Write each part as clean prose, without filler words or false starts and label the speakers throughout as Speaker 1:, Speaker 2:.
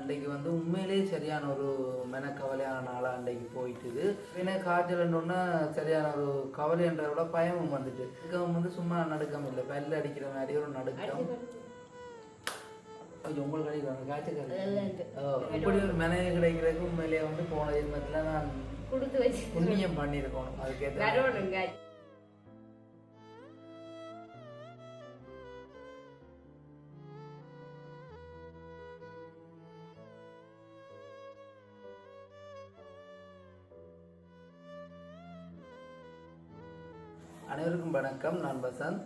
Speaker 1: அன்றைக்கு வந்து உண்மையிலேயே சரியான ஒரு மெனக்கவலையான நாளாக அன்றைக்கு போயிட்டுது. ஏன்னா காய்ச்சல்ன்றோன்னா சரியான ஒரு கவலைன்றத விட பயமும் வந்துட்டு நடுக்கம் வந்து சும்மா நடுக்கம் இல்லை, பல்ல அடிக்கிற மாதிரி ஒரு நடுக்கம். உங்களுக்கு கிடைக்கிறாங்க காய்ச்சல் இப்படி ஒரு மனைவி கிடைக்கிறதுக்கு உண்மையிலேயே வந்து போன ஜென்மத்தில் நான் கொடுத்து வச்சு புண்ணியம் பண்ணியிருக்கணும். அதுக்கேற்ற அனைவருக்கும் வணக்கம். நான் வசந்த்.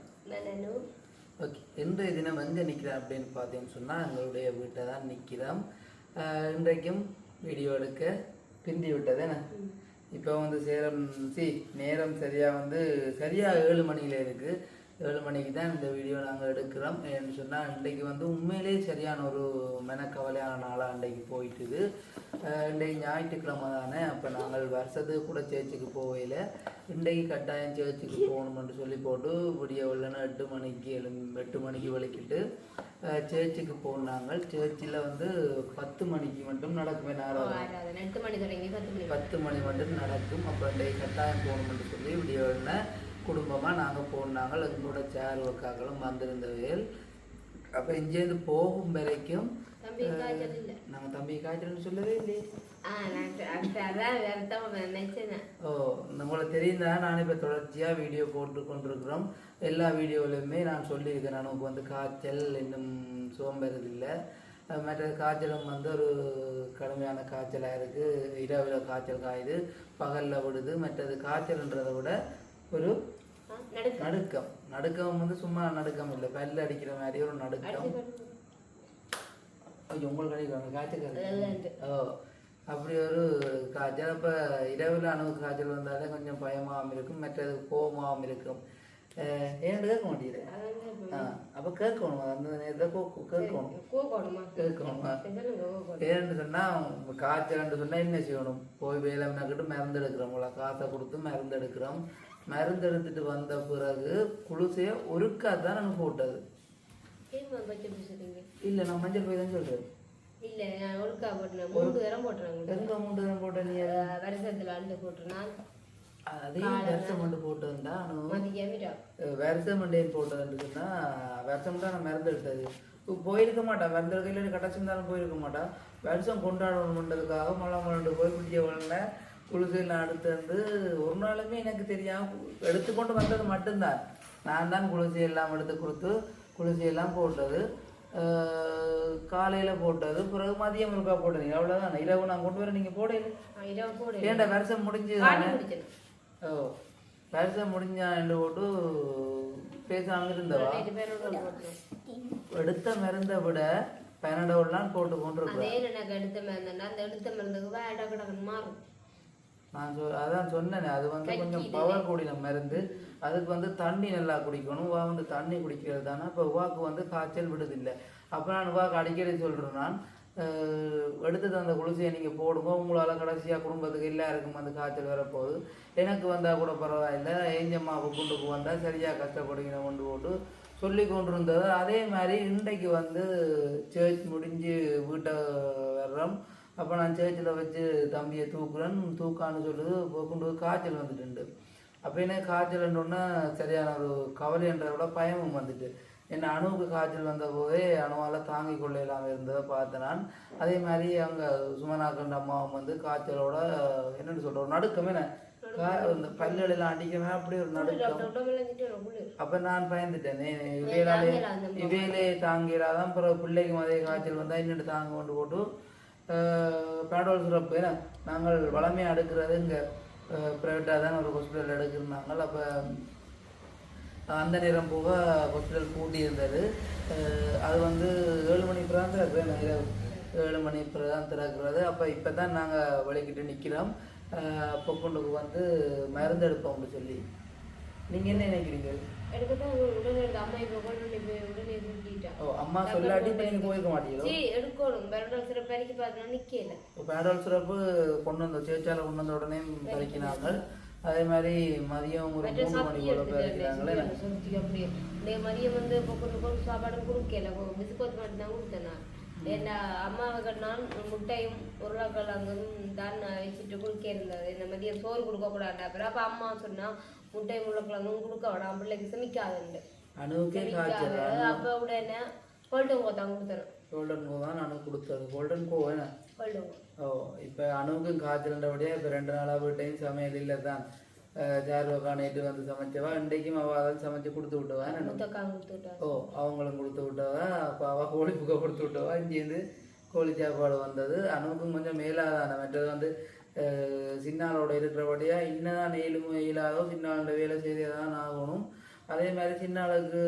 Speaker 1: ஓகே, இன்றைய தினம் எங்கே நிற்கிறேன் அப்படின்னு பார்த்தீங்கன்னு சொன்னால் எங்களுடைய வீட்டை தான் நிற்கிறோம். இன்றைக்கும் வீடியோ எடுக்க பிந்தி விட்டதேண்ணே. இப்போ வந்து நேரம் சரியாக 7 மணியில் இருக்குது. 7 மணிக்கு தான் இந்த வீடியோ நாங்கள் எடுக்கிறோம். ஏன்னு சொன்னால் இன்றைக்கு வந்து உண்மையிலேயே சரியான ஒரு மெனக்கவலையான நாளாக அன்றைக்கு போயிட்டுது. இன்றைக்கு ஞாயிற்றுக்கிழமை தானே. அப்போ நாங்கள் வருஷத்துக்கு கூட சேர்ச்சுக்கு போகையில் இன்றைக்கு கட்டாயம் சேர்ச்சுக்கு போகணுமென்று சொல்லி போட்டு விடிய உள்ளன 8 மணிக்கு வலிக்கிட்டு சேர்ச்சுக்கு போனாங்க. சேர்ச்சில் வந்து 10 மணிக்கு மட்டும் நடக்குமே. 10 மணி மட்டும் நடக்கும். அப்போ இன்றைக்கு கட்டாயம் போகணுமென்று சொல்லி விடிய உடனே குடும்பமாக நாங்கள் போனாங்க. எங்களோட சேர் ஒர்க்காக்களும் வந்திருந்தவைகள். அப்போ இங்கேருந்து போகும் வரைக்கும் நாங்கள் தம்பி காய்ச்சல்னு சொல்லவே இல்லையே. உங்களுக்கு தெரியுதான், நான் இப்போ தொடர்ச்சியாக வீடியோ போட்டு கொண்டிருக்கிறோம். எல்லா வீடியோவிலுமே நான் சொல்லியிருக்கேன், நமக்கு வந்து காய்ச்சல் இன்னும் சோம்பெறதில்லை. மற்றது காய்ச்சலும் வந்து ஒரு கடுமையான காய்ச்சலாக இருக்குது. இரவில் காய்ச்சல் காயுது, பகலில் விடுது. மற்றது காய்ச்சல்ன்றதை விட ஒரு நடுக்கம் வந்து சும்மா நடுக்கம் இல்லை, பல்ல அடிக்கிற மாதிரி ஒரு நடுக்கம். உங்களுக்கு கிடைக்கிறாங்க காய்ச்சல். அப்படி ஒரு காய்ச்சல். அப்போ இரவில் அளவுக்கு காய்ச்சல் வந்தாலே கொஞ்சம் பயமாகவும் இருக்கும், மற்றது கோபமாகவும் இருக்கும். ஏன்னு கேட்க மாட்டேங்குது. அப்போ கேட்கணும், அந்த நேரத்தில் கேட்கணுமா? ஏன்னு சொன்னால் காய்ச்சல்னு சொன்னால் என்ன செய்யணும்? போய் வேலை நக்கிட்டு மருந்து எடுக்கிறோம்ல, காசை கொடுத்து மருந்து எடுக்கிறோம். மருந்து எடுத்துட்டு வந்த பிறகு குளிசையை ஒருக்கா தான் நாங்கள் போட்டது. இல்லை, நான் மஞ்சள் போய் தான் சொல்கிறேன்.
Speaker 2: இல்லை, நான் ஒருக்கா போட்டேன். 3 தரம் போட்டேன்.
Speaker 1: எங்கே 3 தரம் போட்டேன்? நீ
Speaker 2: வருஷத்தில் அண்டு போட்டேன்னா
Speaker 1: அதையும் வருஷம் மண்டு போட்டதுண்டா. வருஷம் மண்டையும் போட்டதுன்னா வருஷம் தான் நான் மருந்து எடுத்தது. போயிருக்க மாட்டான், மருந்து எடுக்கையில் கட்டாச்சும் போயிருக்க மாட்டான். வருஷம் கொண்டாடணுன்றதுக்காக மழை போய் பிடிச்ச உடனே குளிசையில் அடுத்து வந்து ஒரு நாளுமே எனக்கு தெரியாமல் எடுத்துக்கொண்டு வந்தது மட்டும்தான். நான் தான் குளிசையெல்லாம் எடுத்து கொடுத்து குளிசையெல்லாம் போட்டது. காலையில் போட்டது, பிறகு மதியம் இருக்கா போட்டது. அவ்வளோதான். இரவு நான் கொண்டு வர நீங்கள் போடல. ஏன்டா வருஷம் முடிஞ்சு வருஷம் முடிஞ்சான்னு போட்டு பேசாமல் இருந்தவா. எடுத்த மருந்தை விட பெனடோல்லாம் போட்டு கொண்டிருக்கேன். நான் அதான் சொன்னேன், அது வந்து கொஞ்சம் பவர் கூடின மருந்து. அதுக்கு வந்து தண்ணி நல்லா குடிக்கணும். வந்து தண்ணி குடிக்கிறது தானே. இப்போ உவாக்கு வந்து காய்ச்சல் விடுதில்லை. அப்போ நான் உவாக்கு அடிக்கடி சொல்கிறேன், நான் எடுத்து அந்த குளிசையை நீங்கள் போடுங்க, உங்களால் கடைசியாக குடும்பத்துக்கு எல்லாருக்கும் வந்து காய்ச்சல் வரப்போகுது. எனக்கு வந்தால் கூட பரவாயில்லை, ஏஞ்சம்மாவுக்கு குண்டுக்கு வந்தால் சரியாக கஷ்டப்படுகிற கொண்டு போட்டு சொல்லி கொண்டு இருந்தது. அதே மாதிரி இன்றைக்கு வந்து சேர்ச் முடிஞ்சு வீட்டை வர்றோம். அப்போ நான் சேர்ச்சில் வச்சு தம்பியை தூக்கான்னு சொல்லுது, கொண்டு காய்ச்சல் வந்துட்டு. அப்போ என்ன காய்ச்சல்ன்றோன்னா சரியான ஒரு கவலைன்றத விட பயமும் வந்துட்டு. என்ன அணுவுக்கு காய்ச்சல் வந்த போதே அணுவால் தாங்கி கொள்ள இல்லாமல் இருந்ததை பார்த்தேன் நான். அதே மாதிரி அவங்க சுமனாக்கண்ட அம்மாவும் வந்து காய்ச்சலோட என்னென்னு சொல்கிற ஒரு நடுக்கமே இந்த பல்லெல்லாம் அடிக்கவே அப்படி ஒரு நடுக்கம். அப்போ நான் பயந்துட்டேன், இவையிலே தாங்கிறாதான் பிறகு பிள்ளைக்கும் அதே காய்ச்சல் வந்தால் இன்னும் தாங்க கொண்டு போட்டு பேடோல் சிறப்பு நாங்கள் வளமையாக எடுக்கிறது இங்கே ப்ரைவேட்டாக தான் ஒரு ஹாஸ்பிட்டல் எடுக்கிருந்தாங்க. அப்போ அந்த நேரம் போக ஹாஸ்பிட்டல் பூட்டி இருந்தது. அது வந்து 7 மணி பிறகு தான் இரவு 7 மணி பிறகு தான் திறக்கிறது. அப்போ இப்போ தான் நாங்கள் வலிக்கிட்டு நிற்கிறோம். அப்போ கொண்டு வந்து மருந்து எடுப்போம்னு சொல்லி. நீங்கள் என்ன நினைக்கிறீங்க? அம்மா சொல்லாட்டி நீங்கள் போயிருக்க மாட்டீங்களோ? பேரல் சிறப்பு கொண்டு வந்த சேர்ச்சால கொண்டு வந்த உடனே பறிக்கிறாங்க. அதே மாதிரி மதியம் ஒரு 3 மணி போல பறிக்கிறாங்களே.
Speaker 2: மதியம் வந்து சாப்பாடு கொடுக்கல, பிஸ்கட் மட்டும் தான் கொடுத்தேன். ஏன்னா அம்மாவுக்கு நான் முட்டையும் உருளைக்கிழங்கும் தான் வச்சுட்டு கொடுக்க இருந்தது இந்த மதியம் சோறு கொடுக்க கூடாது அப்புறம் அப்ப அம்மா சொன்னா முட்டையும் உருளைக்கிழங்கும் கொடுக்க வேணாம் பிள்ளைக்கு சமைக்காதுண்டு அப்ப உடனே கோல்டன் கோ தான் கொடுத்துறேன்
Speaker 1: கோல்டன் கோ தான் அணு கொடுத்தது கோல்டன் கோ என்ன ஓ இப்போ அணுவுக்கும் காய்ச்சல்ன்றபடியா இப்போ 2 நாளாக போயிட்டையும் சமையல் இல்லை தான் ஜார்வக்கா நேற்று வந்து சமைச்சவா இன்றைக்கும் அவள் அதான் சமைச்சு கொடுத்து விட்டவா ஓ அவங்களும் கொடுத்து விட்டவா அப்போ அவள் கோழி புக்கை கொடுத்து விட்டவா இங்கேருந்து கோழி சாப்பாடு வந்தது அணுவுக்கும் கொஞ்சம் மேலாதான மற்றது வந்து சின்னாலோட இருக்கிறபடியா இன்னதான் நெயிலாதோ சின்னாளோட வேலை செய்தே தான் ஆகணும் அதே மாதிரி சின்னாளுக்கு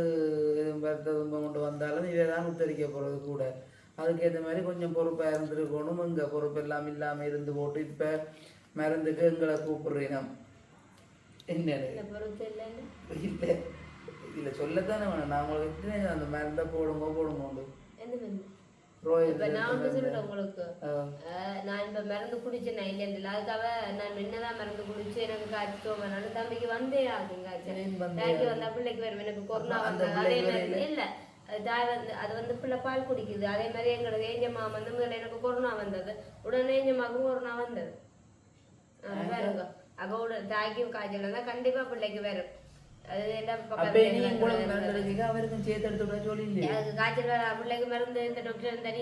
Speaker 1: எதுவும் பெருத்த துன்பம் கொண்டு வந்தாலும் இதை தான் உத்தரிக்க போகிறது கூட அதுக்கேற்ற மாதிரி கொஞ்சம் பொறுப்பாக இருந்துருக்கணும் இங்கே பொறுப்பு எல்லாம் இல்லாமல் இருந்து போட்டு இப்போ மருந்துக்கு எங்களை கூப்பிடுறீங்க என்ன இல்லை இல்லை சொல்லத்தானே வேணும் நான் உங்களுக்கு அந்த மருந்தை போடுங்க
Speaker 2: உங்களுக்கு நான் இப்ப மருந்து குடிச்சேன் இல்ல அதுக்காக நான் என்னதான் மருந்து குடிச்சு எனக்கு காய்ச்சல் தம்பிக்கு வந்தே ஆகுங்க காய்ச்சல் வந்தா பிள்ளைக்கு வரும் எனக்கு கொரோனா வந்தது அதே மாதிரி இல்ல அது வந்து பிள்ளை பால் குடிக்குது அதே மாதிரி எங்களுக்கு ஏஞ்சம்மா வந்து முதல்ல எனக்கு கொரோனா வந்தது உடனே ஏஞ்சம்மாவுக்கும் கொரோனா வந்தது பாருங்க அப்போ தாய்க்கு காய்ச்சல் வந்தா கண்டிப்பா பிள்ளைக்கு வரும்
Speaker 1: அவருக்கும் சேர்த்து எடுத்து சொல்லி
Speaker 2: காய்ச்சல் வர பிள்ளைக்கு மருந்து இந்த டாக்டர் தனி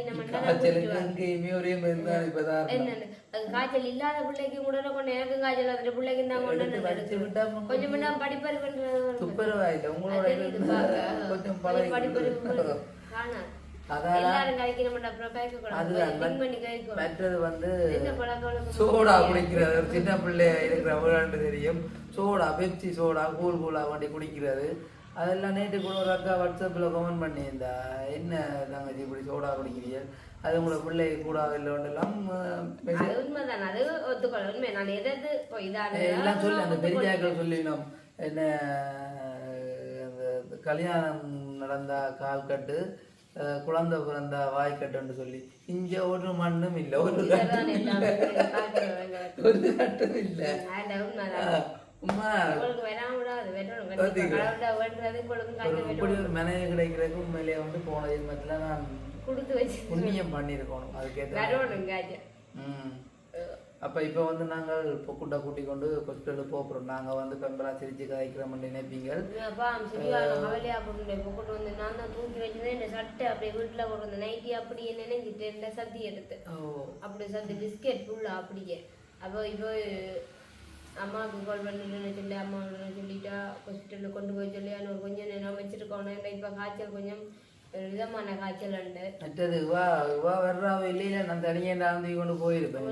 Speaker 2: காய்ச்சல் இல்லாத பிள்ளைக்கு உடனே கொண்டு எனக்கு காய்ச்சல் வந்துட்டு பிள்ளைக்கு தான் கொண்டு கொஞ்சம் முன்னா படிப்பறிவு காணா
Speaker 1: மற்றது வந்து சோடா குடிக்கிறது சின்ன பிள்ளையா இருக்கிற தெரியும் சோடா பெப்சி சோடா கூலா வண்டி குடிக்கிறது அதெல்லாம் நேற்று கூட ஒரு அக்கா வாட்ஸ்அப்பில் கமெண்ட் பண்ணியிருந்தா என்ன தங்கச்சி இப்படி சோடா குடிக்கிறீங்க அது உங்களை பிள்ளை கூடாது இல்லைலாம் எல்லாம் சொல்லி அந்த பெரியாக்கள் சொல்லினோம் என்ன அந்த கல்யாணம் நடந்தா கால் கட்டு குழந்தை பிறந்தா வாய்க்கட்டுன்னு சொல்லி இங்க ஒரு மண்ணும் இல்லை ஒரு கட்டும் இல்லை இப்படி ஒரு மனைவி கிடைக்கிறதுக்கு உண்மையிலேயே வந்து போன ஜென்மத்துல நான் புண்ணியம் பண்ணியிருக்கணும் அதுக்கேற்ற அப்போ இப்போ வந்து நாங்கள் கூட்டை கூட்டி கொண்டு ஹாஸ்பிட்டலுக்கு போகிறோம் நாங்கள் வந்து பெம்பரா சிரிச்சு கதைக்கிறோம் நினைப்பீங்க
Speaker 2: வந்து நான் தான் தூக்கி வச்சுதான் இந்த சட்டை அப்படியே வீட்டில் கொண்டு வந்தேன் நைட்டி அப்படியே நினைஞ்சிட்டு இந்த சத்தி எடுத்து அப்படி சத்தி பிஸ்கெட் ஃபுல்லாக அப்படியே அப்போ இப்போ அம்மாவுக்கு கால் பண்ணணும்னு சொல்லி அம்மா சொல்லிட்டா ஹாஸ்பிட்டலுக்கு கொண்டு போய் சொல்லி ஒரு கொஞ்சம் நேரம் வச்சிருக்கோம் இப்போ காய்ச்சல் கொஞ்சம் விதமான காய்ச்சல் உண்டு
Speaker 1: மற்றது வர்றா வெளியில நான் தனியாக நடந்து கொண்டு போயிருப்பேன்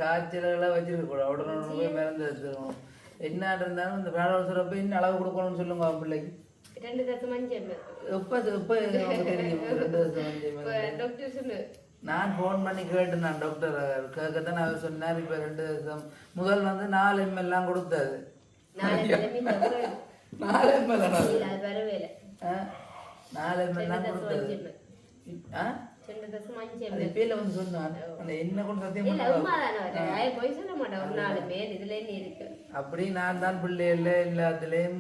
Speaker 1: காய்ச்சலாம் வச்சிருக்க கூட உடனே போய் மறந்து வச்சிருக்கணும் என்ன இருந்தாலும் இந்த பேடல் சிறப்பு என்ன அளவு கொடுக்கணும்னு சொல்லுங்க பிள்ளைக்கு
Speaker 2: 2 தசம் 5
Speaker 1: நான் போன் பண்ணி கேட்டேன் நான் டாக்டர் கேட்கத்தான் அவர் சொன்னார் இப்ப 2 தசம் முதல் வந்து 4 ml கொடுத்தாரு 4 ml அப்படி நான் தான் பிள்ளைல எல்லாத்துலயும்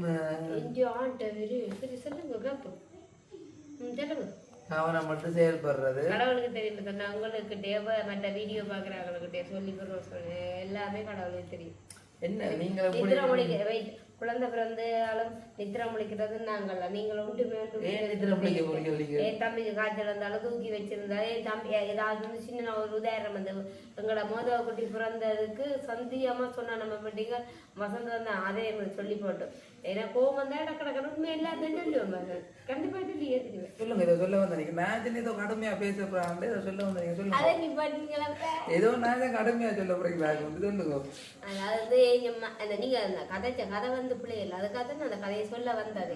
Speaker 1: கவனம் மட்டும் செயல்படுறது
Speaker 2: கடவுளுக்கு தெரியும் உங்களுக்கு மற்ற வீடியோ பாக்குறாங்களுக்கு சொல்லி எல்லாமே கடவுளுக்கு தெரியும்
Speaker 1: என்ன நீங்க
Speaker 2: குழந்தை பிறந்தாலும் நித்திர முழிக்கிறது நாங்கள்ல நீங்களும் என் தம்பிக்கு காய்ச்சல் இருந்தாலும் தூக்கி வச்சிருந்தாரு என் தம்பி ஏதாவது வந்து சின்ன ஒரு உதாரணம் வந்து எங்களோட மோதவ குட்டி பிறந்ததுக்கு சந்தியமா சொன்னா நம்ம பண்டிகை வசந்த வந்தா அதே சொல்லி போட்டோம் ஏன்னா கோவம் வந்தா டக்கு உண்மை எல்லாத்தையும் சொல்லுவோம் கண்டிப்பா சொல்லி ஏற்றுக்குவேன்
Speaker 1: சொல்லுங்க இதை சொல்ல வந்தீங்க நான் ஏதோ கடுமையா பேசப்படுறாங்க இதை சொல்ல வந்தீங்க சொல்லுங்க ஏதோ நான் கடுமையா சொல்ல போறீங்களா சொல்லுங்க
Speaker 2: அதாவது நீங்க அந்த கதை வந்து பிள்ளைகள் அதுக்காக அந்த கதையை சொல்ல வந்தது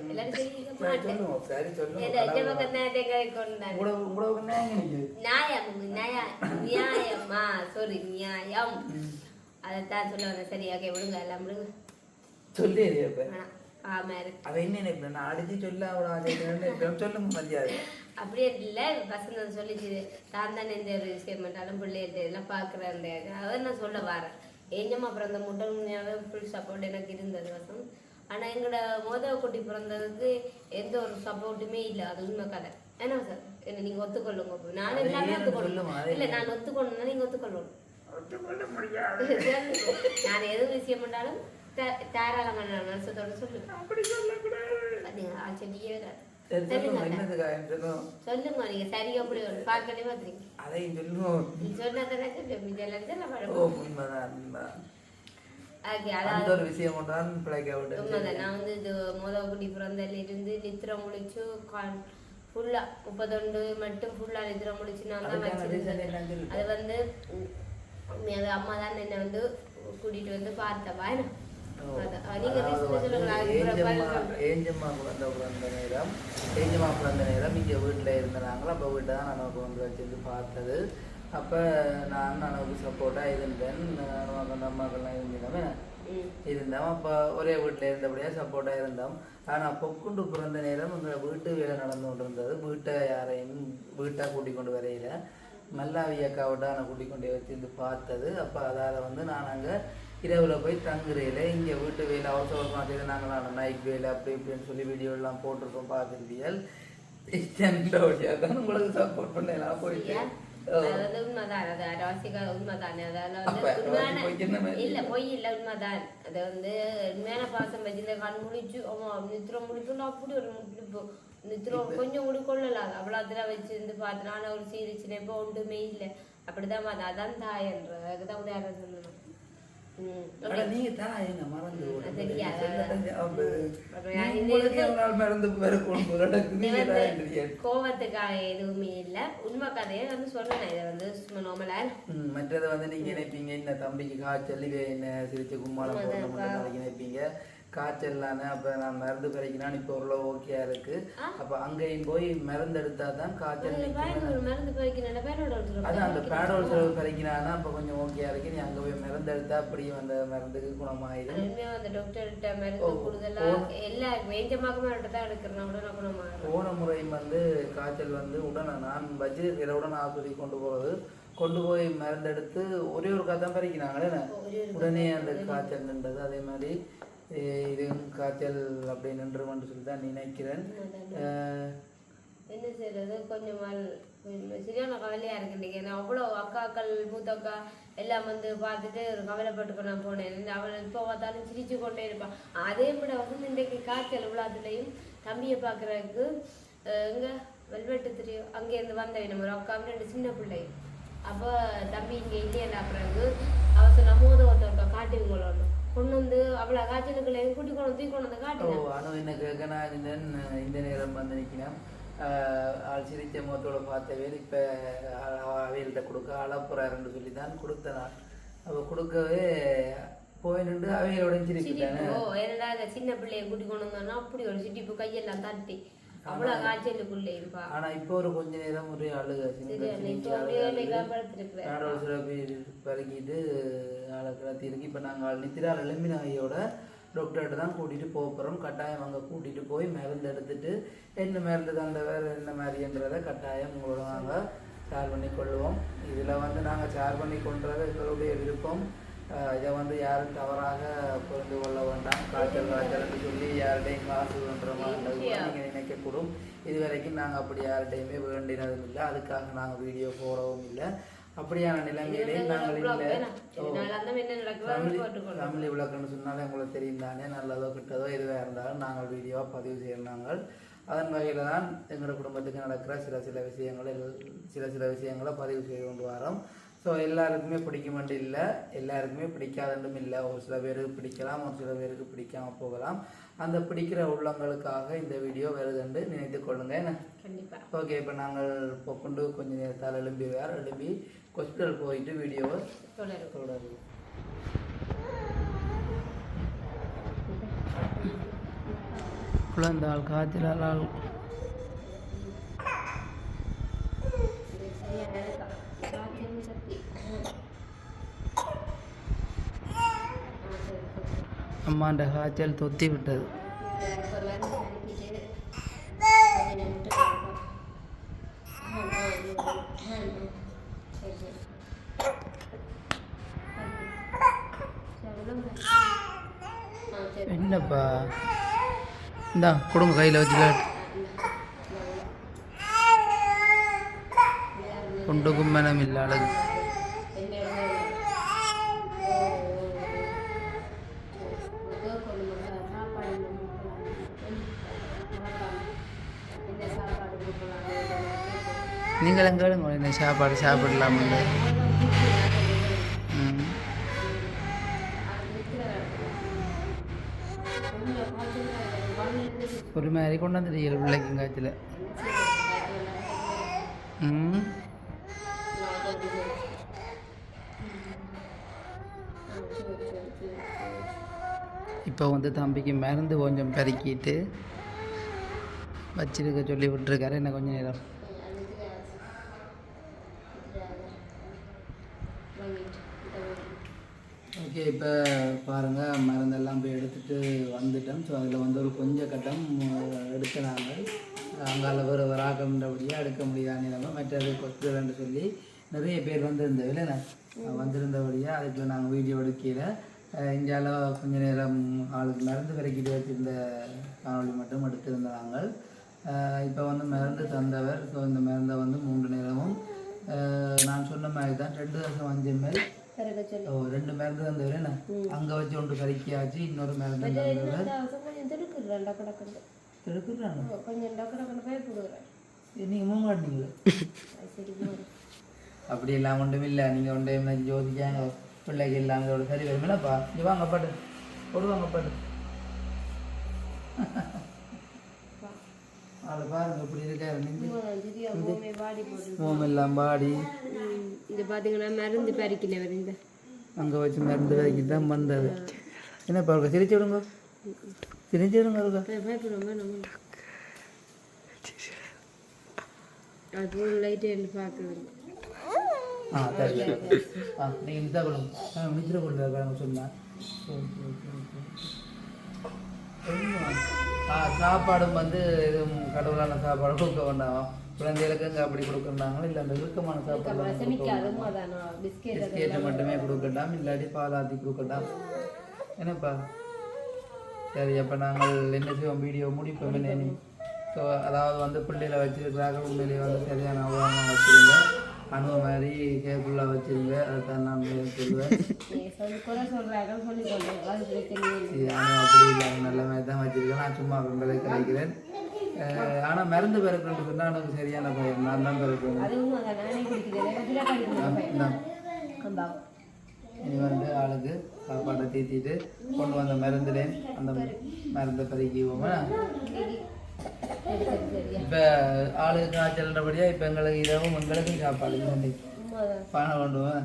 Speaker 2: நியாயமா சாரி நியாயம் அதைத்தான் சொல்ல வந்தேன் சரி ஓகே விடுங்க எல்லாம் விடுங்க
Speaker 1: சொல்லி
Speaker 2: அப்படியே இல்ல பசங்க சொல்லிச்சு தான் தானே எந்த ஒரு விஷயம் பண்ணாலும் பிள்ளைகிட்ட எல்லாம் பாக்குறேன் அதை நான் சொல்ல வரேன் ஏஞ்சம்மா பிறந்த முட்டை ஃபுல் சப்போர்ட் எனக்கு இருந்தது வசம் ஆனா எங்களோட மோதவ குட்டி பிறந்ததுக்கு எந்த ஒரு சப்போர்ட்டுமே இல்லை அது உண்மை கதை என்ன சார் என்ன நீங்க ஒத்துக்கொள்ளுங்க நான் எல்லாமே ஒத்துக்கொள்ளும் இல்ல நான் ஒத்துக்கொள்ளணும் நீங்க ஒத்துக்கொள்ளணும் நான் எது விஷயம் பண்ணாலும் தாராளமான மனசத்தோட சொல்லுங்க சொல்லுங்க நீங்க சரியா அப்படி பார்க்கவே பாத்துறீங்க சொன்னதானே நான் வந்து இது மோதகுடி பிறந்தல இருந்து நித்திரம் முடிச்சு ஃபுல்லா 31 மட்டும் ஃபுல்லா நித்திரம் முடிச்சு நான் தான் வச்சிருந்தேன். அது வந்து அம்மா தான் என்ன வந்து கூட்டிட்டு வந்து பார்த்தவா
Speaker 1: ஏஞ்சம்மா பிறந்த நேரம் இங்கே வீட்டில் இருந்தாங்களோ அப்போ வீட்டை தான் நமக்கு வந்து வச்சிருந்து பார்த்தது. அப்போ நான் நமக்கு சப்போர்ட்டாக இருந்தேன். அந்த அம்மாக்கள்லாம் இருந்தோம். அப்போ ஒரே வீட்டில் இருந்தபடியாக சப்போர்ட்டாக இருந்தோம். ஆனால் பொக்குண்டு பிறந்த நேரம் எங்களை வீட்டு வேலை நடந்து கொண்டு இருந்தது. யாரையும் வீட்டாக கூட்டிக் கொண்டு வரையில மல்லாவி அக்காவிட்ட நான் கூட்டிக் கொண்டு வச்சிருந்து பார்த்தது. அப்போ அதால் வந்து நான் அங்கே இரவில் போய் தங்குறையில் இங்கே வீட்டு வேலை அவசரமாக செய்து நாங்கள் நைட் வேலை அப்படி இப்படின்னு சொல்லி வீடியோலாம் போட்டிருக்கோம் பார்த்துருப்பியல். தான் உங்களுக்கு சப்போர்ட் பண்ணலாம் போயிட்டு
Speaker 2: உண்மைதான். அது அரவாசிக்கா உண்மைதானே. இல்ல பொய் இல்ல உண்மைதான். அது வந்து உண்மையான பாசம் வச்சு கண் முழிச்சு நித்திரம் முடிக்கணும் அப்படி ஒரு முடிப்பு நித்திரம் கொஞ்சம் கூட கொள்ளலாம். அவ்வளோத்துல வச்சிருந்து பார்த்து நானும் ஒரு சீரிச்சுனே இப்போ ஒன்றுமே இல்லை அப்படிதான் அதான் தாயன்ற அதுக்குதான் உதாரணம் சொல்லணும். கோவத்துக்காக எதுவுமே இல்ல உண்மை கதையை வந்து சொன்னேன். இதை வந்து நோமலா
Speaker 1: மற்றது வந்து நீங்க நினைப்பீங்க இந்த தம்பிக்கு காய்ச்சல் என்ன சிரிச்சு கும்மாளம் நினைப்பீங்க காய்ச்சல்லானே. அப்போ நான் மருந்து பறிக்கினான்னு இப்போ ஓரளவு ஓகேயா இருக்கு. அப்போ அங்கேயும் போய் மருந்து எடுத்தா தான் காய்ச்சல் அதான் அந்த பேடோல் செலவு பறிக்கிறானா அப்போ கொஞ்சம் ஓகேயா இருக்கு. நீ அங்கே போய் மருந்து எடுத்தா அப்படியும் அந்த மருந்துக்கு குணமாயிடும். போன முறை வந்து காய்ச்சல் வந்து உடனே நான் உடனே ஆஸ்பத்திரிக்கு கொண்டு போய் மருந்து எடுத்து ஒரே ஒரு கதை பறிக்கிறாங்களே உடனே அந்த காய்ச்சல் நின்றது. அதே மாதிரி இதுவும் காய்ச்சல் அப்படி நின்றுமென்று சொல்லி தான் நினைக்கிறேன்.
Speaker 2: என்ன செய்யறது கொஞ்சம் சரியான கவலையா இருக்குன்றீங்க. நான் அவ்வளோ அக்காக்கள் மூத்த அக்கா எல்லாம் வந்து பார்த்துட்டு ஒரு கவலைப்பட்டுக்க நான் போனேன். அவள் இப்போ பார்த்தாலும் சிரிச்சு கொண்டே இருப்பான். அதே விட வந்து இன்றைக்கு காய்ச்சல் விழாத்துலையும் தம்பியை பார்க்குறதுக்கு எங்க வெல்வெட்டு தெரியும் அங்கேருந்து வந்தவை நம்ம ஒரு அக்காவும் 2 சின்ன பிள்ளையும். அப்போ தம்பி இங்கே இல்லையா பிறகு அவள் சொன்ன ஒருத்தவங்க காட்டுவீங்களோன்னு கொண்டு வந்து அவ்வளோ காய்ச்சலுக்குள்ள கூட்டி கொண்டு தூக்கி கொண்டு வந்து காட்டுவோம்.
Speaker 1: ஆனால் என்ன கேட்க நான் இந்த நேரம் வந்து நிற்கிறேன். ஆள் சிரிச்ச முகத்தோட பார்த்தவே இப்போ அவையில்கிட்ட கொடுக்க அளப்புறாருன்னு சொல்லி தான் கொடுத்த நான். அப்போ கொடுக்கவே போய் நின்று அவையோட சிரிப்பிட்டானே.
Speaker 2: ஏன்னா சின்ன பிள்ளைய கூட்டி கொண்டு வந்தோம்னா அப்படி ஒரு சிரிப்பு கையெல்லாம் தட்டி அவ்வளோ காய்ச்சலுக்குள்ளே இருப்பா.
Speaker 1: ஆனால் இப்போ ஒரு கொஞ்ச நேரம் ஒரே அழுக பறக்கிட்டு நாளைக்கு இருக்கு. இப்போ நாங்கள் நித்திரால் எலும்பினாயோட டாக்டர்கிட்ட தான் கூட்டிகிட்டு போகிறோம். கட்டாயம் அங்கே கூட்டிகிட்டு போய் மருந்து எடுத்துட்டு என்ன மருந்து அந்த வேறு என்ன மாதிரின்றதை கட்டாயம் உங்களோட நாங்கள் ஷேர் பண்ணி கொள்வோம். இதில் வந்து நாங்கள் ஷேர் பண்ணி கொள்றது எங்களுடைய விருப்பம். இதை வந்து யாரும் தவறாக புரிந்து கொள்ள வேண்டாம். காய்ச்சல் சொல்லி யார்கிட்டையும் காசு பண்ணுற மாதிரி நீங்கள் நினைக்கக்கூடும். இது வரைக்கும் நாங்கள் அப்படி யார்கிட்டையுமே வேண்டினதும் இல்லை. அதுக்காக நாங்கள் வீடியோ போடவும் இல்லை. அப்படியான நிலைமையிலே நாங்கள் இல்லை. ஃபேமிலி விளக்குன்னு சொன்னாலே உங்களுக்கு தெரியும் தானே. நல்லதோ கிட்டதோ எதுவாக இருந்தாலும் நாங்கள் வீடியோவாக பதிவு செய்யறாங்க. அதன் வகையில் தான் எங்களோட குடும்பத்துக்கு நடக்கிற சில விஷயங்களை பதிவு செய்து கொண்டு வரோம். ஸோ எல்லாருக்குமே பிடிக்குமென்று இல்லை, எல்லாருக்குமே பிடிக்காதுன்றும் இல்லை. ஒரு சில பேருக்கு பிடிக்கலாம், ஒரு சில பேருக்கு பிடிக்காமல் போகலாம். அந்த பிடிக்கிற உள்ளங்களுக்காக இந்த வீடியோ வருதுன்னு நினைத்து கொள்ளுங்க. ஓகே, இப்போ நாங்கள் கொண்டு கொஞ்சம் நேரத்தால் எழும்பி ஹாஸ்பிட்டல் போயிட்டு வீடியோவை தொடருவோம். குழந்தால் காய்ச்சலால் அம்மாண்ட காய்ச்சல் தொத்தி விட்டது. என்னப்பா இந்தா கொடுங்க கையில் வச்சுக்க. ஒன்றுக்கும் மனம் இல்லை அழகு. நீங்களும் கேளுங்க இந்த சாப்பாடு சாப்பிடலாம். ஒரு மாதிரி கொண்டு வந்துடுறீங்க பிள்ளைக்கு காய்ச்சல. இப்போ வந்து தம்பிக்கு மருந்து கொஞ்சம் பெருக்கிட்டு வச்சிருக்க சொல்லி விட்டுருக்காரு. என்ன கொஞ்சம் நேரம் ஓகே. இப்போ பாருங்கள் மருந்தெல்லாம் போய் எடுத்துகிட்டு வந்துட்டோம். ஸோ அதில் வந்து ஒரு கொஞ்சம் கட்டம் எடுக்கிறாங்க. அங்கால வேறு ஆக்கணுன்றபடியாக எடுக்க முடியாத நிலைமை. மற்றது கொத்துலன்னு சொல்லி நிறைய பேர் வந்திருந்தவில்லை வந்திருந்தபடியாக அதுக்குள்ள நாங்கள் வீடியோ எடுக்கல. இந்தியாவில் கொஞ்சம் நேரம் ஆளுக்கு மருந்து விரைக்கிட்டு வச்சுருந்த காணொலி மட்டும் எடுத்திருந்தாங்க. இப்போ வந்து மருந்து தந்தவர். ஸோ இந்த மருந்தை வந்து 3 நேரமும் நான் சொன்ன மாதிரி தான் 2.5 ml 2 மருந்து தந்தவர். என்ன அங்கே வச்சு ஒன்று கறிக்காச்சு, இன்னொரு மருந்து தந்தவர். நீங்கள் மூங்காட்டிங்களா? அப்படி எல்லாம் ஒன்றும் இல்லை. நீங்கள் ஒன்றே யோசிக்காங்க பிள்ளைக்கு இல்லாமல் இதோட சரி வருமேனாப்பா. இங்கே வாங்க பாட்டு போடுவாங்க பாட்டு. அதை பாருங்க இப்படி இருக்காரு. எல்லாம் பாடி
Speaker 2: இது பார்த்தீங்கன்னா மருந்து பறிக்கல வருது.
Speaker 1: அங்கே வச்சு மருந்து வரைக்கும் தான் வந்தது. என்னப்பா இருக்கா? சிரிச்சு விடுங்க, சிரிச்சு விடுங்க. இருக்கா
Speaker 2: அது லைட்டு என்று பார்க்குறது.
Speaker 1: சரி நீங்கள் இந்த கொடுங்க மித்திர கொடுங்க சொன்னேன். சாப்பாடும் வந்து எதுவும் கடவுளான சாப்பாடு கொடுக்க வேண்டாம். குழந்தைகளுக்கு இங்கே அப்படி கொடுக்குறாங்களோ இல்லை அந்த விருக்கமான சாப்பாடு பிஸ்கெட்டு மட்டுமே கொடுக்கட்டாம், இல்லாட்டி பாலாத்தி கொடுக்கட்டாம். என்னப்பா சரி. அப்போ நாங்கள் என்ன செய்வோம், வீடியோ முடிப்போம். என்ன ஸோ அதாவது வந்து பிள்ளைகளை வச்சுருக்கிறாங்க. உண்மையிலேயே வந்து சரியான அவகாசம் வச்சுருங்க, அணுவ மாதிரி கேர்ஃபுல்லாக வச்சுருங்க. அதுதான் நான் சொல்லுவேன். ஆனால் அப்படி இல்லை, நல்ல மாதிரி தான் வச்சுருக்கேன். நான் சும்மா விலை கிடைக்கிறேன். ஆனால் மருந்து பிறக்கணும்னு சொன்னால் எனக்கு சரியான பயம். நான் தான் பிறக்கணும். இனி வந்து ஆளுக்கு சாப்பாட்டை தீத்திட்டு கொண்டு வந்த மருந்துலேன் அந்த மருந்தை பறிக்குவோமா. இப்போ ஆளுக்கு காய்ச்சல்ன்றபடியா இப்போ எங்களுக்கு இரவும் எங்களுக்கு சாப்பாடு பணம் கொண்டுவேன்.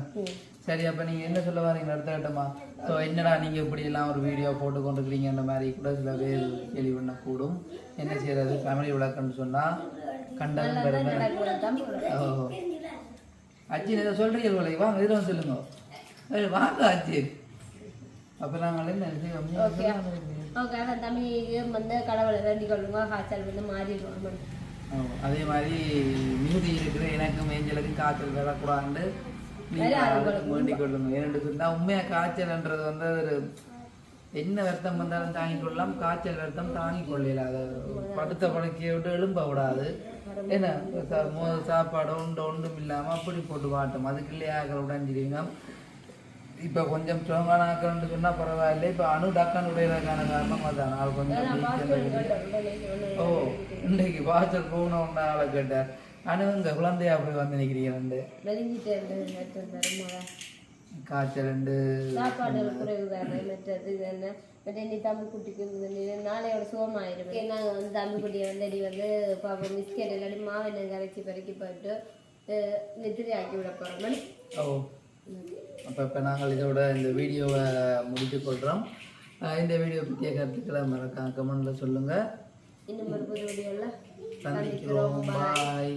Speaker 1: சரி. அப்போ நீங்கள் என்ன சொல்ல வரீங்க அடுத்த கட்டமா? ஸோ என்னடா நீங்கள் இப்படியெல்லாம் ஒரு வீடியோ போட்டு கொண்டுக்கிறீங்கன்ற மாதிரி கூட சில பேர் கேள்வி பண்ணக்கூடும். என்ன செய்யறது, ஃபேமிலி விளக்கம்னு சொன்னால் கண்டனம் பெருமை. ஓ அச்சி இதை சொல்கிறீங்க, வாங்க இதில் வந்து சொல்லுங்க. வாங்க ஆச்சு. அப்போ நாங்கள் என்ன செய்வோம்,
Speaker 2: தமிழுக்கு வந்து கடவுளை வேண்டிக் கொள்ளுங்க, காய்ச்சல் வந்து மாறிடுவோம்.
Speaker 1: அதே மாதிரி மீதி இருக்கிற எனக்கும் மேஞ்சலுக்கும் காய்ச்சல் வரக்கூடாதுன்னு நீங்கள் வேண்டிக் கொள்ளுங்க. ஏன்னு சொன்னால் உண்மையாக காய்ச்சல்ன்றது வந்து ஒரு என்ன வருத்தம் வந்தாலும் தாங்கிக் கொள்ளலாம், காய்ச்சல் வருத்தம் தாங்கிக் கொள்ளல. அதை படுத்த படுக்கையை விட்டு எழும்ப விடாது. ஏன்னா சாப்பாடு ஒன்றும் இல்லாமல் அப்படி போட்டு வாட்டும். அதுக்கு இல்லையா உடஞ்சிடுவீங்க. இப்போ கொஞ்சம் ஸ்ட்ராங்கான ஆக்கணும்னு சொன்னால் பரவாயில்லை. இப்போ அணு டக்கான் உடையதுக்கான காரணம் அதான். ஆள் கொஞ்சம் ஓ இன்றைக்கு பாய்ச்சல் போகணும்னு ஆளை கேட்டார். அணு இங்கே குழந்தையா போய் வந்து நிற்கிறீங்க. காய்ச்சல்
Speaker 2: சாப்பாடு குறைவு மற்றது தமிழ் குட்டிக்கு நாளையோட சோமாயிரும். நாங்கள் வந்து தமிழ் குட்டியை வந்து பாப்போம் பிஸ்கெட் இல்லாட்டி மாவெண்ணெய் கரைச்சி பறக்கி போட்டு நித்திரை ஆக்கி விட போகிறோம்.
Speaker 1: ஓ அப்போ நாங்கள் இதோட இந்த வீடியோவை முடித்துக்கொள்கிறோம். இந்த வீடியோ பற்றிய கருத்துக்களை மறக்காம கமெண்ட்டில் சொல்லுங்கள்.
Speaker 2: இன்னும் ஒரு புது வீடியோவில்
Speaker 1: சந்திக்கிறோம். பாய்.